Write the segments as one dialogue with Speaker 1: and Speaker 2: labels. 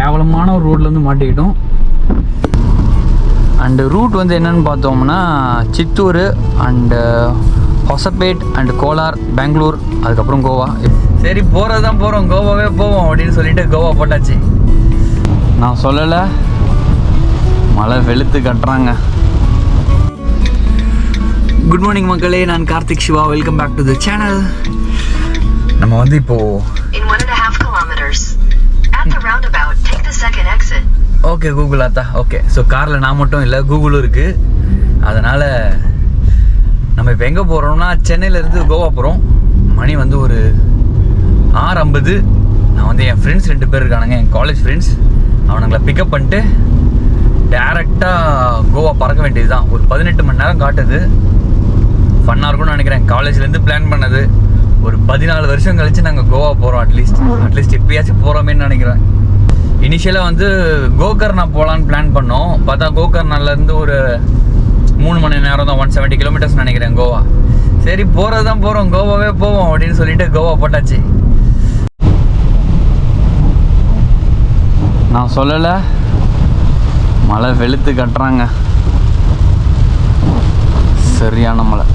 Speaker 1: கேவலமான ஒரு ரோட்டில் வந்து மாட்டிக்கிட்டோம். அண்டு ரூட் வந்து என்னென்னு பார்த்தோம்னா சித்தூர் அண்டு ஹொசப்பேட் அண்டு கோலார், பெங்களூர், அதுக்கப்புறம் கோவா. சரி போகிறது தான் போகிறோம், கோவாவே போவோம் அப்படின்னு சொல்லிட்டு கோவா போட்டாச்சு. நான் சொல்லலை, மழை வெளுத்து கட்டுறாங்க. குட் மார்னிங் மக்களே, நான் Karthik Siva. Welcome back to the channel. நம்ம வந்து இப்போது ஓகே கூகுள் ஆத்தா ஓகே. ஸோ காரில் நான் மட்டும் இல்லை, கூகுளும் இருக்குது. அதனால் நம்ம இப்போ எங்கே போகிறோம்னா சென்னையிலேருந்து கோவா போகிறோம். மணி வந்து ஒரு 6:50. நான் வந்து என் ஃப்ரெண்ட்ஸ் 2 பேர் இருக்கானுங்க, என் காலேஜ் ஃப்ரெண்ட்ஸ். அவனுங்களை பிக்கப் பண்ணிட்டு டேரெக்டாக கோவா பறக்க வேண்டியது தான். ஒரு 18 மணி நேரம் காட்டுது. ஃபன்னாக இருக்கும்னு நினைக்கிறேன். காலேஜ்லேருந்து பிளான் பண்ணது. ஒரு 14 வருஷம் கழித்து நாங்கள் கோவா போகிறோம். அட்லீஸ்ட் எப்பயாச்சும் போகிறோமேன்னு நினைக்கிறேன். இனிஷியலாக வந்து கோகர்னா போகலான்னு பிளான் பண்ணோம். பார்த்தா கோகர்னாலேருந்து ஒரு 3 மணி நேரம் தான், 170 கிலோமீட்டர்ஸ் நினைக்கிறேன் கோவா. சரி போகிறது தான் போகிறோம், கோவாவே போவோம் அப்படின்னு சொல்லிட்டு கோவா போட்டாச்சு. நான் சொல்லலை, மழை வெளுத்து கட்டுறாங்க. சரியான மழை.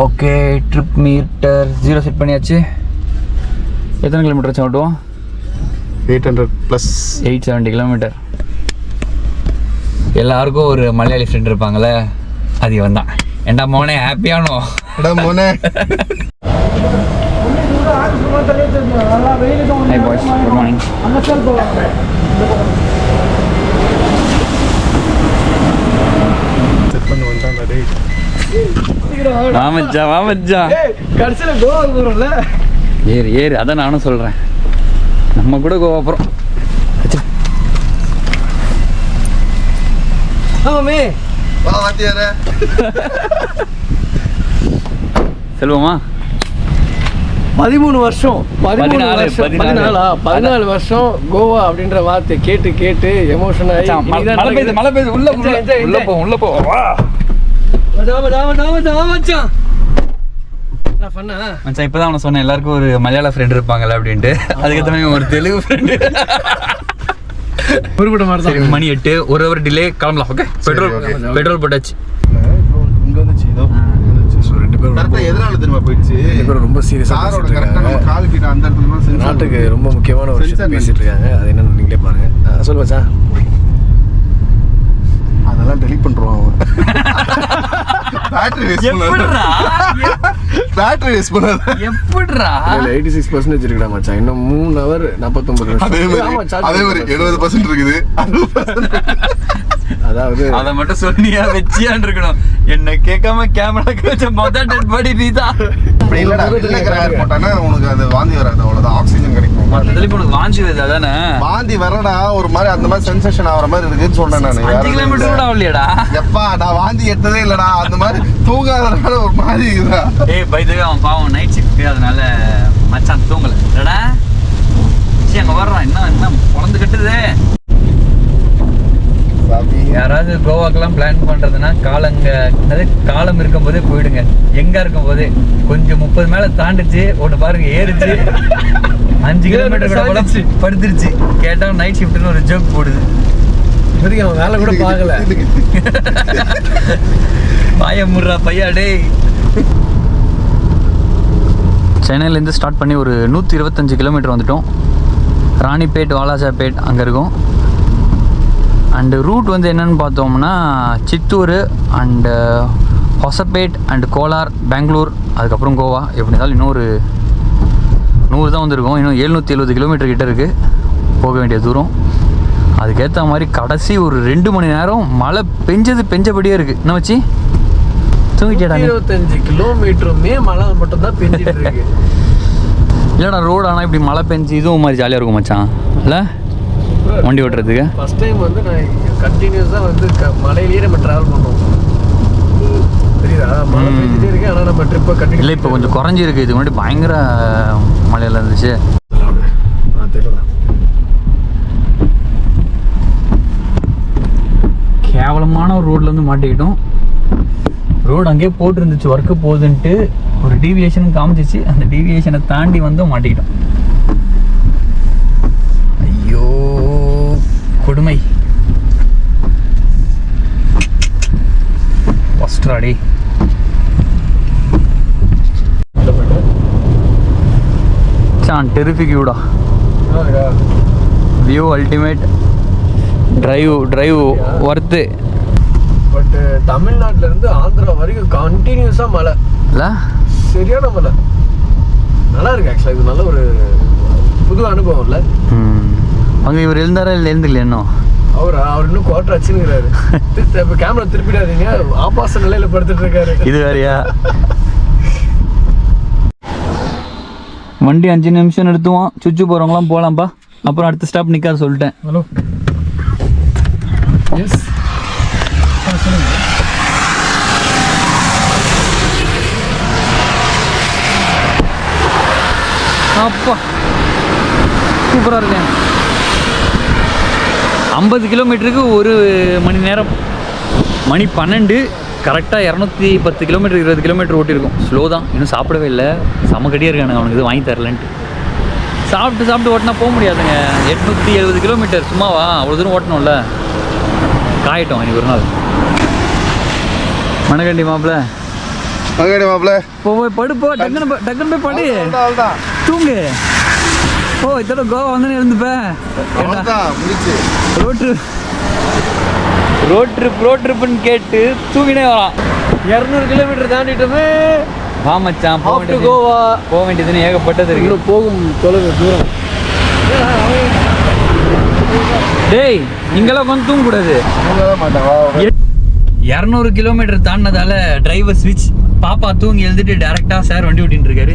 Speaker 1: ஓகே, ட்ரிப் மீட்டர் 0 செட் பண்ணியாச்சு. எத்தனை கிலோமீட்டர் வச்சு ஓட்டுவோம்?
Speaker 2: 800 ப்ளஸ்
Speaker 1: 870 கிலோமீட்டர். எல்லாருக்கும் ஒரு மலையாளி ஃப்ரெண்ட் இருப்பாங்களே, அது இவன் தான். ஏண்டா மோனே, ஹாப்பியானோ?
Speaker 2: மோனே.
Speaker 1: Hi boys, good morning.
Speaker 2: Set பண்ணி வந்துட்டான் டேய்.
Speaker 1: வாமச்சா கடைசியில் கோவா போகிறோம்ல. ஏறு அதான் நானும் சொல்கிறேன். நம்ம கூட கோவா போகிறோம். ஆமாமே
Speaker 2: வா வாத்தியார.
Speaker 1: செல்வமா
Speaker 3: 13 வருஷம் 14 வருஷம் கோவா அப்படின்ற வார்த்தை கேட்டு கேட்டு எமோஷன் ஆகி
Speaker 1: மழை பெய்யுது. உள்ள போ வா. இப்பதான் அவனை சொன்னேன், எல்லாருக்கும் ஒரு மலையாள ஃப்ரெண்ட் இருப்பாங்கல்ல அப்படின்ட்டு. அதுக்கப்புறம் ஒரு தெலுங்கு ஃப்ரெண்டு. மணி 8, 1 ஹவர் டிலே, கிளம்பலாம். ஓகே, பெட்ரோல் போட்டாச்சு.
Speaker 2: இங்க வந்துச்சு இதோ. சோ 2 பேரும் கரெக்ட்டா எதனால தெரியுமா போயிடுச்சு? 2 பேரும் ரொம்ப சீரியஸா காரோட கரெக்ட்டா நம்ம கால் கிட்ட அந்த இடத்துல தான் நாட்டுக்கு ரொம்ப முக்கியமான ஒரு விஷயம் பேசிட்டு இருக்காங்க. அது என்னன்னு நீங்களே பாருங்க. சொல்லு மச்சான். அதெல்லாம் டெலீட் பண்றோம். பேட்டரி வேஸ்ட் பண்ணாத. எப்படிடா 86% இருக்குடா மச்சான். இன்னும் 3 ஹவர் 49 நிமிஷம். அதே மாதிரி 70% இருக்குது. அதாவது
Speaker 1: அதை மட்டும் சொன்னியா வச்சியான் இருக்கணும். என்ன கேட்காம கேமராக்கு வச்ச மொதல் டெட் பாடி நீதான்.
Speaker 2: அப்படி இல்லடா, வில்லங்கர் போட்டானா உனக்கு அது வாந்தி வராது, அவ்வளவுதான். ஆக்சிஜன் கிடைக்கும்.
Speaker 1: மத்ததுல இப்ப உனக்கு வாந்தி வருது. அதானே வாந்தி
Speaker 2: வரடா, ஒரு மாதிரி அந்த மாதிரி சென்சேஷன் ஆகிற மாதிரி இருக்குன்னு சொன்னேன் நான்.
Speaker 1: 5 கிலோமீட்டர் கூட ஆகலையடா.
Speaker 2: எப்பா நான் வாந்தி எடுத்ததே இல்லடா. அந்த மாதிரி தூங்காதனால ஒரு மாதிரி இருக்குதா.
Speaker 1: ஏய் பை தி வே, அவன் பாவம் நைட் ஷிஃப்ட், அதனால மச்சான் தூங்கல. இல்லடா சரி, அங்க வர்றான். என்ன குழந்தை கட்டுது. யாராவது கோவாக்கெல்லாம் பிளான் பண்றதுன்னா காலம் இருக்கும் போதே போயிடுங்க. எங்க இருக்கும் போதே கொஞ்சம் 30 மேல தாண்டிச்சு ஒன்று பாருங்க, ஏறிச்சு 5 கிலோமீட்டர் கூட படுத்துருச்சு. கேட்டா நைட் ஷிஃப்ட்னு ஒரு ஜோக் போடுது.
Speaker 3: அவன் வேலை கூட பார்க்கல.
Speaker 1: பாய முடுறா பையா டேய். சென்னையிலேருந்து ஸ்டார்ட் பண்ணி ஒரு 125 கிலோமீட்டர் வந்துட்டோம். ராணிப்பேட், வாலாஜாப்பேட் அங்கே இருக்கும். அண்டு ரூட் வந்து என்னென்னு பார்த்தோம்னா சித்தூர் அண்டு ஹொசப்பேட் அண்டு கோலார், பெங்களூர், அதுக்கப்புறம் கோவா. எப்படி இருந்தாலும் இன்னும் ஒரு 100 தான் வந்துருக்கும். இன்னும் 770 கிலோமீட்டர் கிட்ட இருக்குது போக வேண்டிய தூரம். அதுக்கேற்ற மாதிரி கடைசி ஒரு 2 மணி நேரம் மழை பெஞ்சபடியே இருக்குது. என்ன வச்சு தூங்கிட்டேடா.
Speaker 3: 25 கிலோமீட்டருமே மழை மட்டும் தான் பெஞ்சிட்டு இருக்கு.
Speaker 1: இல்லைடா, ரோடு ஆனால் இப்படி மழை பெஞ்சு இதுவும் மாதிரி ஜாலியாக இருக்கும் மச்சான். இல்லை வண்டி ஓட்டுறதுக்கு
Speaker 3: ஃபர்ஸ்ட் டைம் வந்து நான் கண்டினியூஸாக வந்து மலையிலேயே நம்ம ட்ராவல் பண்ணுவோம். தெரியுதா, மழை பெஞ்சிட்டே இருக்கு. ஆனால் நம்ம ட்ரிப்பை கண்டினியூ
Speaker 1: இல்லை, இப்போ கொஞ்சம் குறைஞ்சிருக்கு. இதுக்கு முன்னாடி பயங்கர மழையில் இருந்துச்சு.
Speaker 3: தெரியல
Speaker 1: மோசமான ஒரு ரோட்ல வந்து மாட்டிக்கிட்டோம். ரோடு அங்கேயே போட்டுருந்துச்சு ஒர்க்கு போகுதுன்ட்டு ஒரு டீவியேஷன் காமிச்சிச்சு. அந்த டீவியேஷனை தாண்டி வந்து மாட்டிக்கிட்டோம். ஐயோ கொடுமை. ஃபஸ்ட்ராடி சான் டெரிஃபிக் வியூடா. View ultimate. Drive worth.
Speaker 3: But தமிழ்நாட்டில் இருந்து ஆந்திரா வரைக்கும் கண்டினியூஸாக மழை
Speaker 1: இல்லை,
Speaker 3: சரியான மழை. நல்லா இருக்கு ஆக்சுவலாக. இது நல்ல ஒரு புது அனுபவம் இல்லை.
Speaker 1: அங்கே இவர் எழுந்தாரா இல்லை எழுந்துக்கல இன்னும்?
Speaker 3: அவர் இன்னும் குவார்டர் வச்சுருக்கிறாரு. இப்போ கேமரா திருப்பிடாதீங்க, ஆபாச நிலையில் படுத்துட்டு இருக்காரு.
Speaker 1: இது வேறையா? வண்டி 5 நிமிஷம் நிறுத்துவோம். சுச்சு போகிறவங்களாம் போகலாம்ப்பா. அப்புறம் அடுத்த ஸ்டாப் நிற்காது சொல்லிட்டேன்.
Speaker 3: ஹலோ, எஸ் சொல்லுங்க.
Speaker 1: அப்பா சூப்பராக இருக்கேன். 50 கிலோமீட்டருக்கு 1 மணி நேரம். மணி 12 கரெக்டாக 210 கிலோமீட்டர் 20 கிலோமீட்டர் ஓட்டியிருக்கும். ஸ்லோ தான், இன்னும் சாப்பிடவே இல்லை. செம கடியாக இருக்கானுங்க அவனுக்கு இது வாங்கி தரலன்ட்டு. சாப்பிட்டு ஓட்டினா போக முடியாதுங்க. 870 கிலோமீட்டர் சும்மாவா? அவ்வளோ தூரம் ஓட்டணும்ல. காயட்டும் இன்னைக்கு ஒரு நாள். மணக்கண்டி மாப்பிள்ள போய் படுப்போ. டக்குன்னு போய் படு, தூங்கு. ஓ இதோட கோவா வந்து இருந்துப்பேன். ரோட் ட்ரிப்புன்னு கேட்டு தூங்கினே வரான்.
Speaker 3: 200 கிலோமீட்டர் தாண்டிட்டோமே.
Speaker 1: வா மச்சான்,
Speaker 3: கோவா
Speaker 1: போக வேண்டியதுன்னு ஏகப்பட்டது இருக்கு.
Speaker 3: இன்னும் போகும் தொலைவு தூரம்.
Speaker 1: டேய் இங்கெல்லாம் வந்து தூங்கக்கூடாது. 200 கிலோமீட்டர் தாண்டினதால டிரைவர் ஸ்விட்ச். பாப்பா தூங்கி எழுதிட்டு டேரெக்டாக சார் வண்டி ஓட்டின்னு இருக்காரு.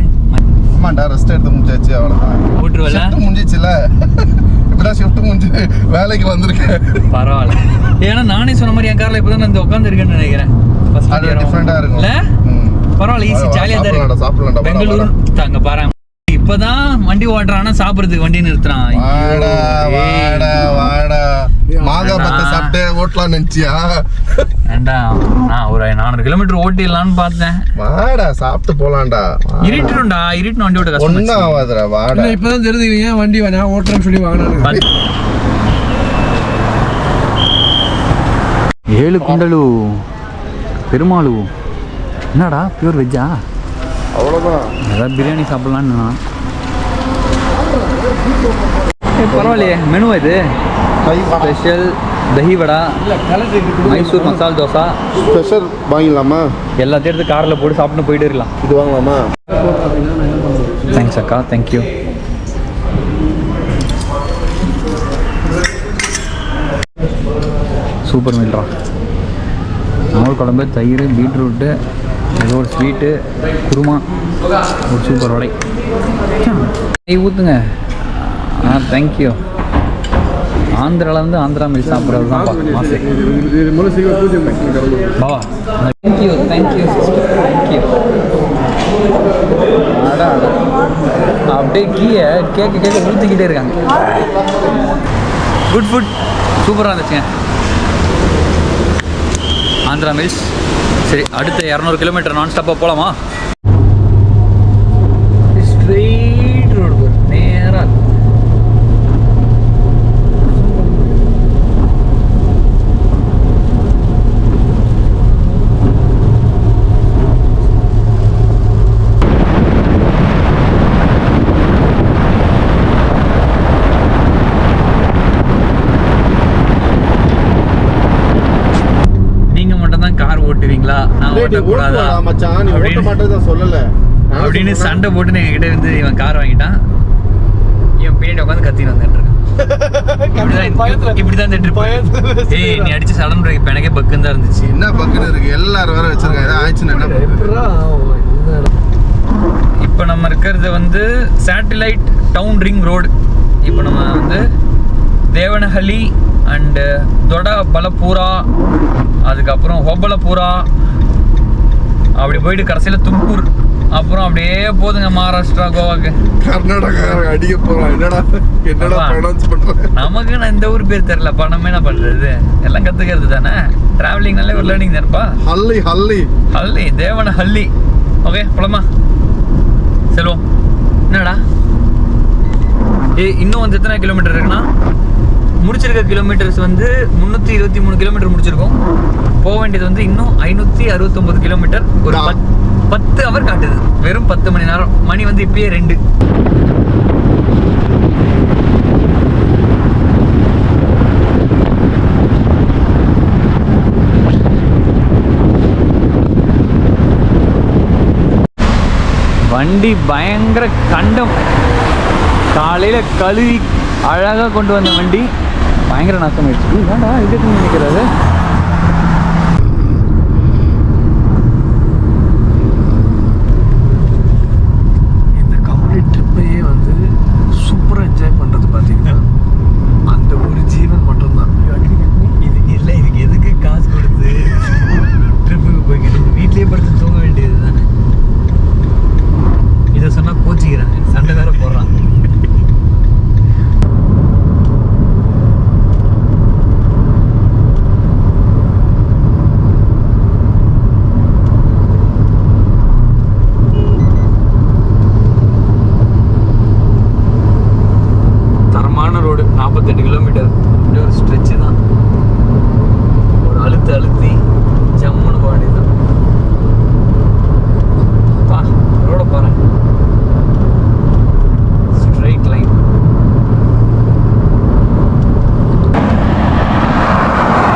Speaker 2: ஆமாண்டா, ரெஸ்ட் எடுத்து முடிஞ்சாச்சு, அவ்வளோதான்.
Speaker 1: ஓட்டுருவல
Speaker 2: முடிஞ்சிச்சுல. இப்போதான் ஷிஃப்ட் முடிஞ்சு வேலைக்கு வந்திருக்கேன்.
Speaker 1: பரவாயில்ல. ஏன்னா நானே சொன்ன மாதிரி என் காரில் இப்போ தான் வந்து உட்காந்துருக்கேன்னு நினைக்கிறேன்.
Speaker 2: டிஃப்ரெண்டாக இருக்கும்.
Speaker 1: இல்லை பரவாயில்ல, ஈஸி ஜாலியாக தான் இருக்கு.
Speaker 2: சாப்பிடலாம்.
Speaker 1: பெங்களூரு தாங்க பாரு. இப்பதான் வண்டி ஓட்டுறான்னா சாப்பிட்றதுக்கு வண்டி நிறுத்துறான்.
Speaker 2: மாங்கா பத்தை சாப்பிட்டு ஓட்டலாம் நினைச்சியா?
Speaker 1: ஏண்டா நான் ஒரு 400 கிலோமீட்டர் ஓட்டிடலான்னு பார்த்தேன்.
Speaker 2: வாடா சாப்பிட்டு போலாம்டா.
Speaker 1: இருட்டிடும்டா, இருட்டுன்னு வண்டி ஓட்ட கஷ்டம்.
Speaker 2: ஒன்றும் ஆகாதுடா, வாடா.
Speaker 3: இப்பதான் தெரியுது ஏன் வண்டி நான் ஓட்டுறேன்னு சொல்லி வாங்கினாரு.
Speaker 1: 7 குண்டலு பெருமாளு. என்னடா பியூர் வெஜ்ஜா?
Speaker 2: அவ்வளோதான்.
Speaker 1: ஏதாவது பிரியாணி சாப்பிட்லான்னு நான். பரவாயில்லையே மெனுவா இது? ஸ்பெஷல் தஹி வடா, மைசூர் மசால் தோசை.
Speaker 2: ஸ்பெஷல் வாங்கிடலாமா?
Speaker 1: எல்லாத்தையும் எடுத்து காரில் போட்டு சாப்பிட்டு போயிட்டு இருக்கலாம்.
Speaker 2: இது வாங்கலாமா?
Speaker 1: தேங்க்ஸ் அக்கா, தேங்க்யூ. சூப்பர் மீல்ரா. மோர் குழம்பு, தயிர், பீட்ரூட்டு, ஏதோ ஒரு ஸ்வீட்டு, குருமா, ஒரு சூப்பர் வடை. ஊற்றுங்க. தேங்க்யூ. ஆந்திராவில் வந்து ஆந்திரா மீல் சாப்பிட்றது தான் மாசு. பாவா தேங்க்யூ தேங்க்யூ தேங்க்யூ. அப்படியே கீயை கேட்க ஊற்றிக்கிட்டே இருக்காங்க. குட் ஃபுட் சூப்பராக இருந்துச்சுங்க. ஆந்திரா மீல்ஸ். சரி, அடுத்த 200 கிலோமீட்டர் நான் ஸ்டாப்பாக போகலாமா? ஸ்ட்ரெயிட் ரோடு நேராக. ஓட்டுவீங்களா, நான் ஓட்டக்கூடாதா அப்படின்னு சண்டை போட்டு எங்க கிட்ட வந்து இவன் கார் வாங்கிட்டான். இவன் பின்னாடி உட்காந்து கத்தின்னு வந்துட்டு இருக்கான். இப்படிதான் இந்த ட்ரிப். ஏய் நீ அடிச்சு சடன் பிரேக் எனக்கே பக்குன்னு தான் இருந்துச்சு.
Speaker 2: என்ன பக்குன்னு இருக்கு, எல்லாரும் வேற வச்சிருக்காங்க. ஆயிடுச்சுன்னு என்ன?
Speaker 1: இப்போ நம்ம இருக்கிறது வந்து சேட்டிலைட் டவுன் ரிங் ரோடு. இப்போ நம்ம வந்து தேவனஹள்ளி அண்டு தொடபலபூரா, அதுக்கப்புறம் ஹொபலபூரா, அப்படி போயிட்டு கடைசியில் தும்கூர் அப்புறம் அப்படியே போதுங்க மகாராஷ்டிரா, கோவாக்கு.
Speaker 2: கர்நாடகா அடிக்க போறோம். என்னடா ப்ரொனவுன்ஸ் பண்றேன்.
Speaker 1: நமக்கு நான் இந்த ஊர் பேர் தெரியல, பணமே என்ன பண்றது, எல்லாம் கத்துக்கிறது தானே. டிராவலிங்னாலே ஒரு லேர்னிங் தானப்பா.
Speaker 2: ஹல்லி ஹல்லி
Speaker 1: ஹல்லி தேவன ஹல்லி. ஓகே போலாமா, செல்வோம். என்னடா இன்னும் வந்து எத்தனை கிலோமீட்டர் இருக்குன்னா, முடிச்சிருக்க கிலோமீட்டர்ஸ் வந்து 323 கிலோமீட்டர் முடிச்சிருக்கோம். போக வேண்டியது வந்து இன்னும் 569 கிலோமீட்டர். ஒரு 10 ஹவர் காட்டுது, வெறும் 10 மணி நேரம். மணி வந்து இப்பயே 2. வண்டி பயங்கர கண்டம். காலையில் கழுவி அழகாக கொண்டு வந்த வண்டி பயங்கர நாசமாயிடுச்சு. ஏன்டா இதுக்கு நினைக்கிறது?
Speaker 3: இந்த கம்ப்ளீட் ட்ரிப்பையே வந்து சூப்பராக என்ஜாய் பண்ணுறது பார்த்தீங்கன்னா அந்த ஒரு ஜீவன் மட்டும்தான்.
Speaker 1: இதுக்கு இல்லை, இதுக்கு எதுக்கு காசு கொடுத்து ட்ரிப்புக்கு போய்க்கிட்டு வீட்லேயே படுத்து தூங்க வேண்டியது தானே. இதை சொன்னால் கோச்சிக்கிறாங்க, சண்டை வேற போடுறான். தரமான ரோடு, 48 கிலோமீட்டர். இப்படி ஒரு ஸ்ட்ரெச்சு தான். ஒரு அழுத்தி ஜம்முன்னு போக வேண்டியதுதான். பா ரோட பாருங்க, ஸ்ட்ரைட் லைன்.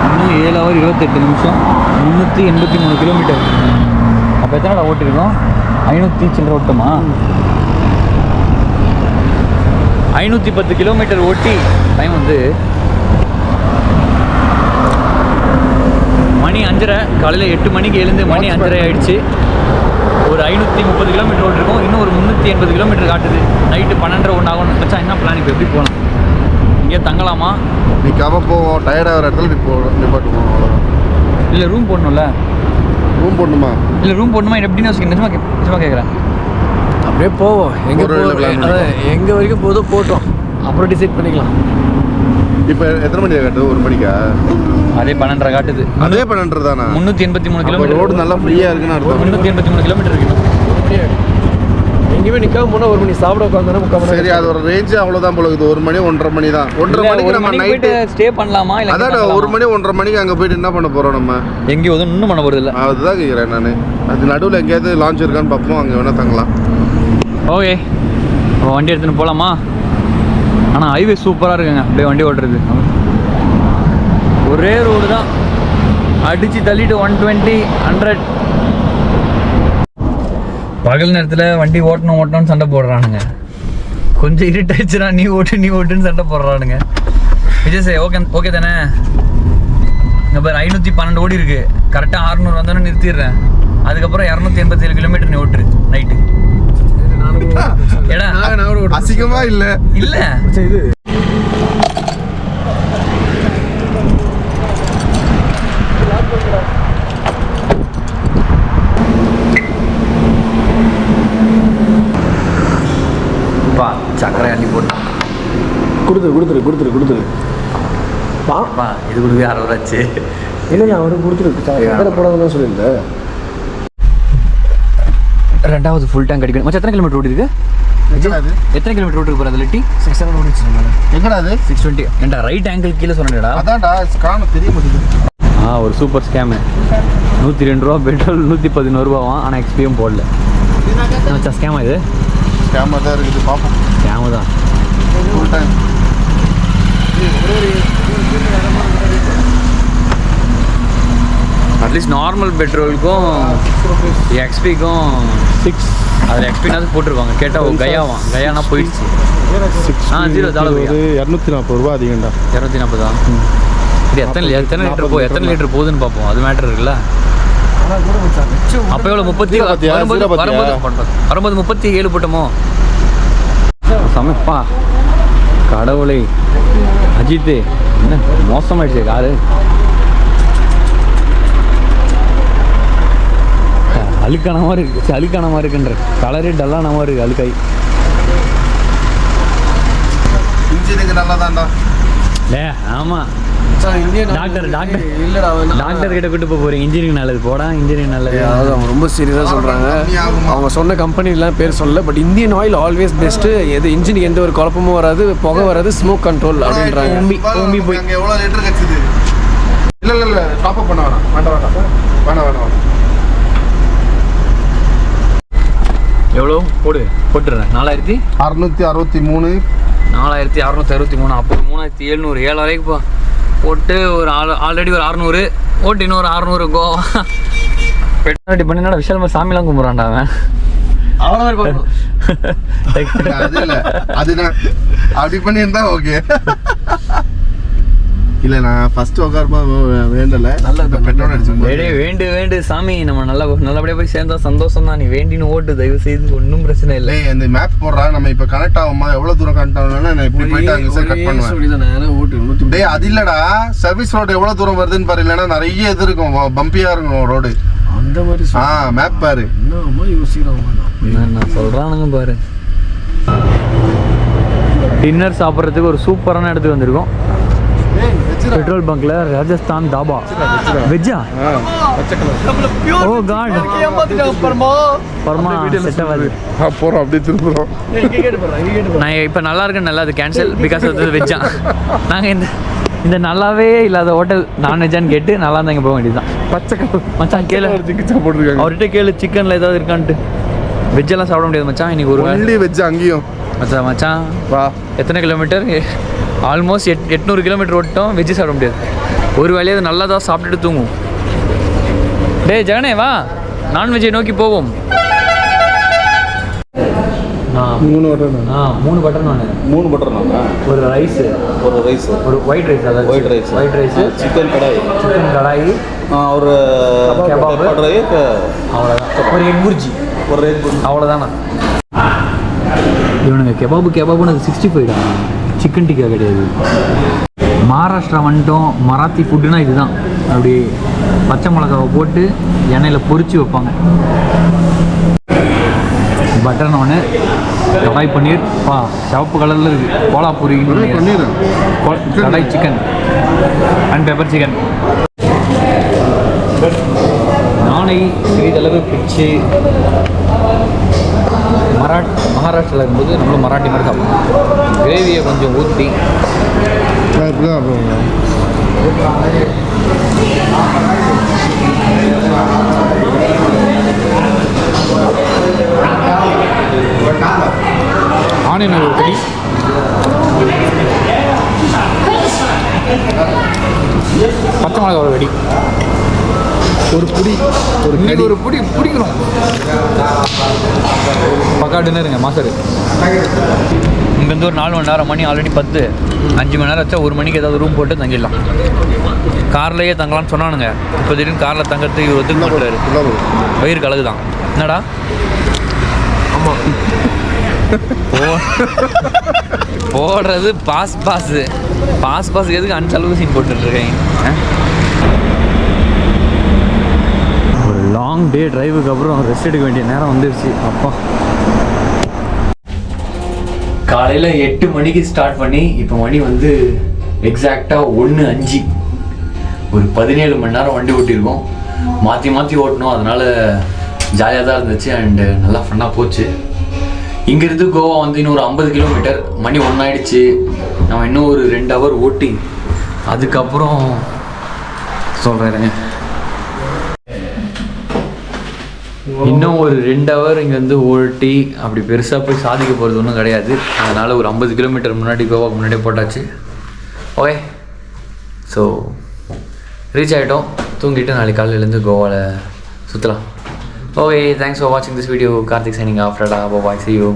Speaker 1: இன்னும் 7 ஹவர் 28 நிமிஷம், 383 கிலோமீட்டர். அப்போ எத்தனை ஓட்டிருக்கோம்? 500 சில்லற ஓட்டமா? 510 கிலோமீட்டர் ஓட்டி டைம் வந்து மணி 5:30. காலையில் 8 மணிக்கு எழுந்து மணி 5:30 ஆயிடுச்சு. ஒரு 530 கிலோமீட்டர் ஓட்டிருக்கோம். இன்னும் ஒரு 380 கிலோமீட்டர் காட்டுது. நைட்டு 12:30 1 ஆகும். வச்சா என்ன பிளான்? இப்போ எப்படி போகலாம்? இங்கே தங்கலாமா?
Speaker 2: நிற்காம போவோம். டயர்டாக வர இடத்துல நிப்பாட்டு போவோம். அவ்வளோதான்.
Speaker 1: இல்லை ரூம் போடணும்ல?
Speaker 2: ரூம் போடணுமா?
Speaker 1: இல்லை ரூம் போடணுமா எப்படின்னு யோசிக்க. நிஜமாக கேட்குறேன்.
Speaker 3: அப்படியே போவோம். எங்கே வரைக்கும் போதோ போட்டோம், அப்புறம் டிசைட் பண்ணிக்கலாம்.
Speaker 2: இப்போ எத்தனை மணிக்கு காட்டுது? 1 மணிக்கா?
Speaker 1: அதே 12:30 காட்டுது.
Speaker 2: அதே 12:30 தானா?
Speaker 1: 383 கிலோமீட்டர்.
Speaker 2: ரோடு நல்லா ஃப்ரீயாக இருக்குன்னு அர்த்தம்.
Speaker 1: 383 கிலோமீட்டர் இருக்கு.
Speaker 3: எங்கேயுமே நிற்காம போனால் 1 மணி சாப்பிட உட்காந்தோன்னா 3/4 மணி.
Speaker 2: சரி, அது ஒரு ரேஞ்சு அவ்வளோதான் போல இருக்குது. 1 மணி 1:30 மணி தான். 1:30 மணிக்கு நம்ம நைட்டு
Speaker 1: ஸ்டே பண்ணலாமா? இல்லை
Speaker 2: அதான் 1 மணி 1:30 மணிக்கு அங்கே போயிட்டு என்ன பண்ண போகிறோம் நம்ம?
Speaker 1: எங்கேயும் ஒன்றும் பண்ண போகிறது இல்லை.
Speaker 2: அதுதான் கேட்குறேன் நான். அது நடுவில் எங்கேயாவது லான்ச் இருக்கான்னு பார்ப்போம், அங்கே வேணால் தங்கலாம்.
Speaker 1: ஓகே, வண்டி எடுத்துன்னு போகலாமா? ஆனால் ஹைவே சூப்பராக இருக்குங்க, அப்படியே வண்டி ஓட்டுறது. ஒரே ரோடு தான், அடித்து தள்ளிட்டு 120 100. பகல் நேரத்தில் வண்டி ஓட்டணும்னு சண்டை போடுறானுங்க. கொஞ்சம் இருட்டாயிடுச்சுனா நீ ஓட்டுன்னு சண்டை போடுறானுங்க. விஜய் சார் ஓகே தானே? இங்கே பாரு 512 ஓடி இருக்கு. கரெக்டாக 600 வந்தோன்னு நிறுத்திடுறேன். அதுக்கப்புறம் 287 கிலோமீட்டர் நீ ஓட்டுரு நைட்டு. ஏடா
Speaker 2: அசிங்கமா இல்ல
Speaker 1: இல்ல
Speaker 3: இது
Speaker 1: பா சக்கரை அள்ளி போட்டு
Speaker 3: கொடுத்துரு
Speaker 1: பா இது கொடுக்க 60 ஆச்சு.
Speaker 3: இல்லை அவரு கொடுத்துருக்கு போடாதான் சொல்லியிருந்தேன்.
Speaker 1: ரெண்டாவது ஃபுல் டேங்க் அடிக்கணும். மச்சான் எத்தனை கிலோமீட்டர் ஓடி இருக்கு? எத்தனை கிலோமீட்டர் ஓடி போகிற அதில்
Speaker 3: 600 ஓடிச்சு.
Speaker 2: எங்கடா அது?
Speaker 1: 620. ஏன்டா ரைட் ஆங்கிள் கீழே சொன்னேடா.
Speaker 2: அதான்டா காண தெரிய மாட்டேங்குது.
Speaker 1: ஒரு சூப்பர் ஸ்கேமு. 102 ரூபா பெட்ரோல், 111 ரூபாவான். ஆனால் எக்ஸ்பியும் போடல. மச்சா ஸ்கேமா இது?
Speaker 2: ஸ்கேமாக தான் இருக்குது, பார்ப்போம்.
Speaker 1: ஸ்கேமு தான்
Speaker 2: ஃபுல் டைம்.
Speaker 1: அட்லீஸ்ட் நார்மல் பெட்ரோலுக்கும் எக்ஸ்பிக்கும் 6. அதில் எக்ஸ்பினாவது போட்டிருப்பாங்க. கேட்டால் கயானா போயிடுச்சு. 0
Speaker 2: 240 ரூபா அதிகம்டா.
Speaker 1: 240 இது எத்தனை லிட்டர் போகுதுன்னு பார்ப்போம். அது மேட்டர் இருக்குல்ல. அப்போ எவ்வளோ 30 வரும்போது 37 போட்டோமோ? சமைப்பா கடவுளை. அஜித்து என்ன மோசமாயிடுச்சு காரு. அழுக்கான மாதிரி இருக்குது, அழுக்கான மாதிரி இருக்குன்ற கலரே டல்லான மாதிரி இருக்குது அழுக்காய்.
Speaker 2: இன்ஜினுக்கு நல்லா தான்டா.
Speaker 1: ஆமாம் டாக்டர்
Speaker 3: இல்லடா
Speaker 1: டாக்டர் கிட்ட கூட்டு போகிறீங்க. இன்ஜினியரிங் நல்லது போடா, இன்ஜினியரிங் நல்லது.
Speaker 3: அதாவது அவங்க ரொம்ப சீரியஸாக சொல்கிறாங்க. அவங்க சொன்ன கம்பெனிலாம் பேர் சொல்லல, but Indian oil always best. எது இன்ஜினுக்கு எந்த ஒரு குழப்பமும் வராது, புகை வராது, ஸ்மோக் கண்ட்ரோல் அப்படின்றாங்க.
Speaker 1: ஓம்பி போய்
Speaker 2: அங்கே எவ்வளோ லிட்டர் கிடச்சிது? இல்லை டாப் அப் பண்ண வேணாம்.
Speaker 1: எவ்வளோ போட்டுடுறேன். 4663. 4663. அப்போ 3700 7,000 போட்டு ஒரு ஆல்ரெடி ஒரு 600 ஓட்டு இன்னொரு 600 கோவா பெட்ரோல் பண்ணி என்னடா விஷால் சாமிலாம் கும்பிட்றான்டா அவன்.
Speaker 2: அப்படி பண்ணியிருந்தா ஓகே. இல்லை நான் ஃபர்ஸ்ட் உட்காருமா வேண்டலை. நல்ல பெட்ரோல் அடிச்சு
Speaker 1: வேண்டு சாமி, நம்ம நல்லபடியாக போய் சேர்ந்தா சந்தோஷம் தான். நீ வேண்டின்னு ஓட்டு தயவு செய்து, ஒன்றும் பிரச்சனை இல்லை.
Speaker 2: இந்த மேப் போடுறா, நம்ம இப்போ கனெக்ட் ஆகுமா, எவ்வளோ தூரம் கனெக்ட் ஆகணும்னா நான் இப்படி போயிட்டு அங்கே சார் கட் பண்ணுவேன். டேய் அது இல்லைடா, சர்வீஸ் ரோடு எவ்வளோ தூரம் வருதுன்னு பாரு. இல்லைன்னா நிறைய இது இருக்கும், பம்பியாக இருக்கும் ரோடு
Speaker 3: அந்த மாதிரி.
Speaker 2: மேப் பாரு.
Speaker 1: நான் சொல்கிறானுங்க பாரு. டின்னர் சாப்பிட்றதுக்கு ஒரு சூப்பரான இடத்துக்கு வந்திருக்கோம். பெட்ரோல் பங்க்ல ராஜஸ்தான் தாபா. வெஜ்ஜா? ஓ காட், பர்மா செட் ஆகாது.
Speaker 2: போகிறோம் அப்படியே திரும்புகிறோம்.
Speaker 1: நான் இப்போ நல்லா இருக்குன்னு நல்லா, அது கேன்சல் பிகாஸ் அது வெஜ்ஜா. நாங்கள் இந்த நல்லாவே இல்லாத ஹோட்டல் நான்வெஜ்ஜான்னு கேட்டு நல்லா இருந்தாங்க போக வேண்டியதுதான். மச்சான் கேளு,
Speaker 2: போட்டுருக்காங்க
Speaker 1: அவர்கிட்ட கேளு சிக்கனில் ஏதாவது இருக்கான்ட்டு. வெஜ்ஜெல்லாம் சாப்பிட முடியாது மச்சான் இன்னைக்கு. ஒரு
Speaker 2: வெஜ் அங்கேயும்
Speaker 1: மச்சான் வா. எத்தனை கிலோமீட்டர்? ஆல்மோஸ்ட் 800 கிலோமீட்டர் ஓட்டோம். வெஜ்ஜு சாப்பிட முடியாது. ஒரு வேலையை நல்லா தான் சாப்பிட்டுட்டு தூங்கும். டே ஜெகனே வா, நான்வெஜ்ஜை நோக்கி போவோம். 3 பட்டர் நான்
Speaker 4: 3 பட்டர் நான்
Speaker 1: ஒரு ரைஸ் ஒரு ஒயிட் ரைஸ். அதாவது ஒயிட் ரைஸ்
Speaker 4: சிக்கன் கடாய் ஒரு
Speaker 1: கபாப் அவ்வளோதான். ஒரு எக் புர்ஜி அவ்வளோதாண்ணா. இவனுங்க கெபாபுன்னு அது 65 தான். சிக்கன் டிக்கா கிடையாது. மகாராஷ்டிரா வந்துட்டோம். மராத்தி ஃபுட்டுனா இதுதான். அப்படி பச்சை மிளகாவை போட்டு எண்ணெயில் பொரிச்சு வைப்பாங்க. பட்டர் நானு, கடாய் பன்னீர், சிவப்பு கலரில் இருக்குது. கோலாப்பூரி பன்னீர், கடாய் சிக்கன் அண்ட் பெப்பர் சிக்கன். நானை சிறிதளவு பிச்சு. மகாராஷ்டிராவில் இருக்கும்போது நம்மளும் மராட்டி மாதிரி சாப்பிடுவோம். கிரேவியை கொஞ்சம் ஊற்றி ஆனியன் ஒரு பிடி, பச்சை மிளகா ஒரு வெடி,
Speaker 2: ஒரு புடி
Speaker 1: பிடிக்கணும். பக்கா டின்னருங்க மாஸ்டர். இங்கேருந்து ஒரு 4 மணி நேரம், மணி ஆல்ரெடி 10, 5 மணி நேரம் வச்சா 1 மணிக்கு ஏதாவது ரூம் போட்டு தங்கிடலாம். கார்லேயே தங்கலாம்னு சொன்னானுங்க. இப்போ திடீர்னு காரில் தங்கிறதுக்கு இவர் ஒத்துக்க மாட்டாரு. வயிறு கலகுதான். என்னடா?
Speaker 3: ஆமாம்
Speaker 1: போடுறது பாஸ் எதுக்கு அன்சலவு சீன் போட்டுருக்கேன். ஒரு லாங் டே டிரைவுக்கு அப்புறம் ரெஸ்ட் எடுக்க வேண்டிய நேரம் வந்துருச்சு. அப்பா காலையில் 8 மணிக்கு ஸ்டார்ட் பண்ணி இப்போ மணி வந்து எக்ஸாக்டாக 1:05. ஒரு 17 மணி நேரம் வண்டி ஓட்டியிருக்கோம். மாற்றி ஓட்டணும். அதனால் ஜாலியாக தான் இருந்துச்சு அண்டு நல்லா ஃபன்னாக போச்சு. இங்கேருந்து கோவா வந்து இன்னும் ஒரு 50 கிலோமீட்டர். மணி 1 ஆயிடுச்சு. நம்ம இன்னும் ஒரு 2 ஹவர் ஓட்டி அதுக்கப்புறம் சொல்கிறேன். இன்னும் ஒரு 2 ஹவர் இங்கேருந்து ஓட்டி அப்படி பெருசாக போய் சாதிக்க போகிறது ஒன்றும் கிடையாது. அதனால் ஒரு 50 கிலோமீட்டர் முன்னாடி கோவாக்கு முன்னாடியே போட்டாச்சு. ஓகே, ஸோ ரீச் ஆகிட்டோம். தூங்கிட்டு நாளைக்கு காலையிலேருந்து கோவாவில் சுற்றலாம். ஓகே, தேங்க்ஸ் ஃபார் வாட்சிங் this video. Karthik signing off. Tata, bye, see you.